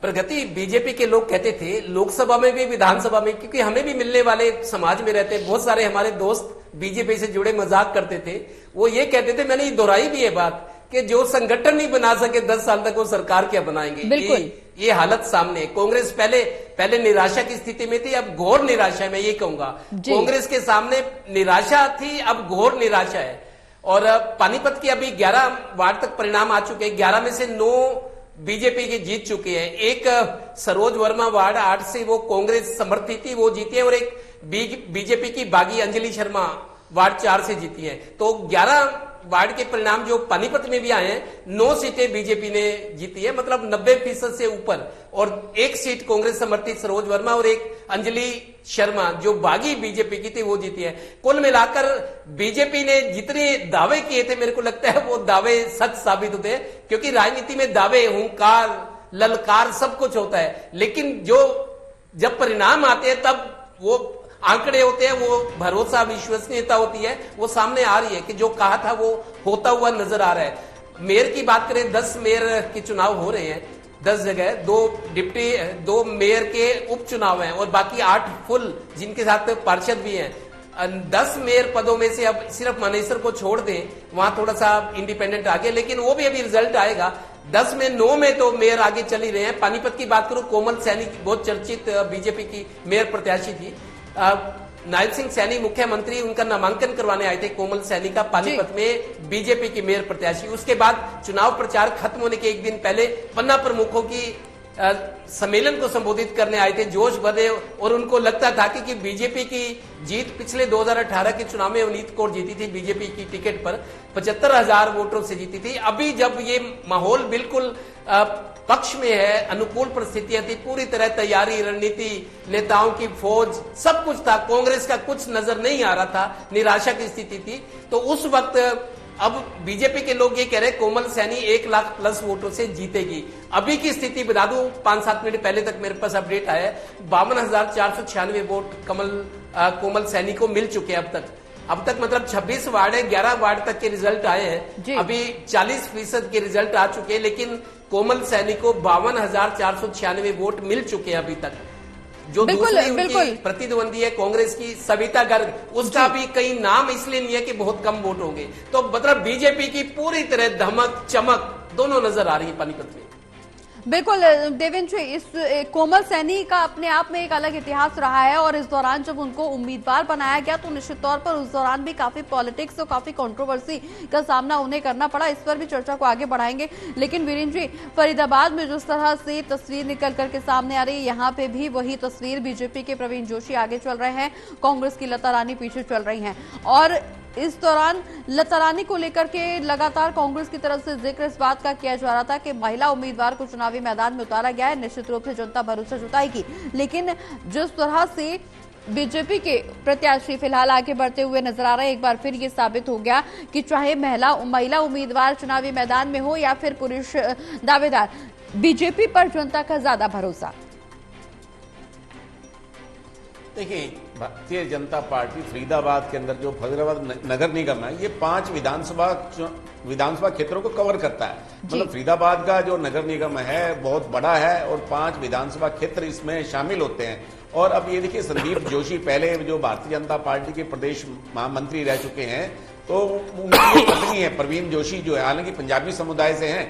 प्रगति BJP के लोग कहते थे लोकसभा में भी विधानसभा में, क्योंकि हमें भी मिलने वाले समाज में रहते बहुत सारे हमारे दोस्त बीजेपी से जुड़े मजाक करते थे। वो ये कहते थे, मैंने ये दोहराई भी है बात, कि जो संगठन नहीं बना सके 10 साल तक वो सरकार क्या बनाएंगे। ये हालत सामने। कांग्रेस पहले निराशा की स्थिति में थी, अब घोर निराशा है। मैं ये कहूंगा कांग्रेस के सामने निराशा थी, अब घोर निराशा है। और पानीपत की अभी 11 वार्ड तक परिणाम आ चुके हैं। 11 में से 9 बीजेपी की जीत चुकी है। एक सरोज वर्मा वार्ड 8 से वो कांग्रेस समर्थित थी, वो जीती है। और एक बीजेपी की बागी अंजलि शर्मा वार्ड 4 से जीती है। तो 11 वार्ड के परिणाम जो पानीपत में भी आए हैं, 9 सीटें बीजेपी ने जीती है, मतलब 90% से ऊपर। और एक सीट कांग्रेस समर्थित सरोज वर्मा और एक अंजलि शर्मा जो बागी बीजेपी की थी वो जीती है। कुल मिलाकर बीजेपी ने जितने दावे किए थे, मेरे को लगता है वो दावे सच साबित होते हैं, क्योंकि राजनीति में दावे, हुंकार, ललकार सब कुछ होता है, लेकिन जब परिणाम आते हैं तब वो आंकड़े होते हैं, वो भरोसा, विश्वसनीयता होती है, वो सामने आ रही है कि जो कहा था वो होता हुआ नजर आ रहा है। मेयर की बात करें, 10 मेयर के चुनाव हो रहे हैं 10 जगह, 2 मेयर के उपचुनाव हैं और बाकी 8 फुल, जिनके साथ पार्षद भी हैं। 10 मेयर पदों में से अब सिर्फ मानेसर को छोड़ दें, वहां थोड़ा सा इंडिपेंडेंट आगे, लेकिन वो भी अभी रिजल्ट आएगा। 10 में 9 में तो मेयर आगे चल ही रहे हैं। पानीपत की बात करूं, कोमल सैनी बहुत चर्चित बीजेपी की मेयर प्रत्याशी थी। नायब सिंह सैनी मुख्यमंत्री, उनका नामांकन करवाने आए थे कोमल सैनी का पानीपत में बीजेपी की मेयर प्रत्याशी। उसके बाद चुनाव प्रचार खत्म होने के एक दिन पहले पन्ना प्रमुखों की सम्मेलन को संबोधित करने आए थे, जोश भरे, और उनको लगता था कि बीजेपी की जीत पिछले 2018 के चुनाव में अवनीत कौर जीती थी बीजेपी की टिकट पर, 75,000 वोटों से जीती थी। अभी जब ये माहौल बिल्कुल पक्ष में है, अनुकूल परिस्थितियां थी, पूरी तरह तैयारी, रणनीति, नेताओं की फौज, सब कुछ था, कांग्रेस का कुछ नजर नहीं आ रहा था, निराशा की स्थिति थी। तो उस वक्त अब बीजेपी के लोग ये कह रहे हैं कोमल सैनी 1 लाख प्लस वोटों से जीतेगी। अभी की स्थिति बता दूं, 5-7 मिनट पहले तक मेरे पास अपडेट आया है, 52,496 वोट कोमल सैनी को मिल चुके हैं अब तक मतलब 26 वार्ड है, 11 वार्ड तक के रिजल्ट आए हैं। अभी 40% के रिजल्ट आ चुके हैं, लेकिन कोमल सैनी को 52,496 वोट मिल चुके हैं अभी तक। जो दूसरी उनकी प्रतिद्वंदी है कांग्रेस की सविता गर्ग, उसका भी कई नाम इसलिए नहीं है कि बहुत कम वोट होंगे। तो मतलब बीजेपी की पूरी तरह धमक चमक दोनों नजर आ रही है पानीपत में। बिल्कुल देवेंद्र, इस कोमल सैनी का अपने आप में एक अलग इतिहास रहा है और इस दौरान जब उनको उम्मीदवार बनाया गया तो निश्चित तौर पर उस दौरान भी काफी पॉलिटिक्स और काफी कंट्रोवर्सी का सामना उन्हें करना पड़ा। इस पर भी चर्चा को आगे बढ़ाएंगे, लेकिन वीरेंद्र जी, फरीदाबाद में जिस तरह से तस्वीर निकल करके सामने आ रही है, यहाँ पे भी वही तस्वीर, बीजेपी के प्रवीण जोशी आगे चल रहे हैं, कांग्रेस की लता रानी पीछे चल रही हैं। और इस दौरान लता रानी को लेकर के लगातार कांग्रेस की तरफ से जिक्र इस बात का किया जा रहा था कि महिला उम्मीदवार को चुनावी मैदान में उतारा गया है, निश्चित रूप से जनता भरोसा जुटाएगी। लेकिन जिस तरह से बीजेपी के प्रत्याशी फिलहाल आगे बढ़ते हुए नजर आ रहे हैं, एक बार फिर ये साबित हो गया कि चाहे महिला उम्मीदवार चुनावी मैदान में हो या फिर पुरुष दावेदार, बीजेपी पर जनता का ज्यादा भरोसा। देखिए, भारतीय जनता पार्टी फरीदाबाद के अंदर जो फरीदाबाद नगर निगम है, ये 5 विधानसभा क्षेत्रों को कवर करता है। मतलब फरीदाबाद का जो नगर निगम है बहुत बड़ा है और 5 विधानसभा क्षेत्र इसमें शामिल होते हैं। और अब ये देखिए, संदीप जोशी पहले जो भारतीय जनता पार्टी के प्रदेश महामंत्री रह चुके हैं, तो उनकी पत्नी है प्रवीण जोशी, जो है हालांकि पंजाबी समुदाय से हैं,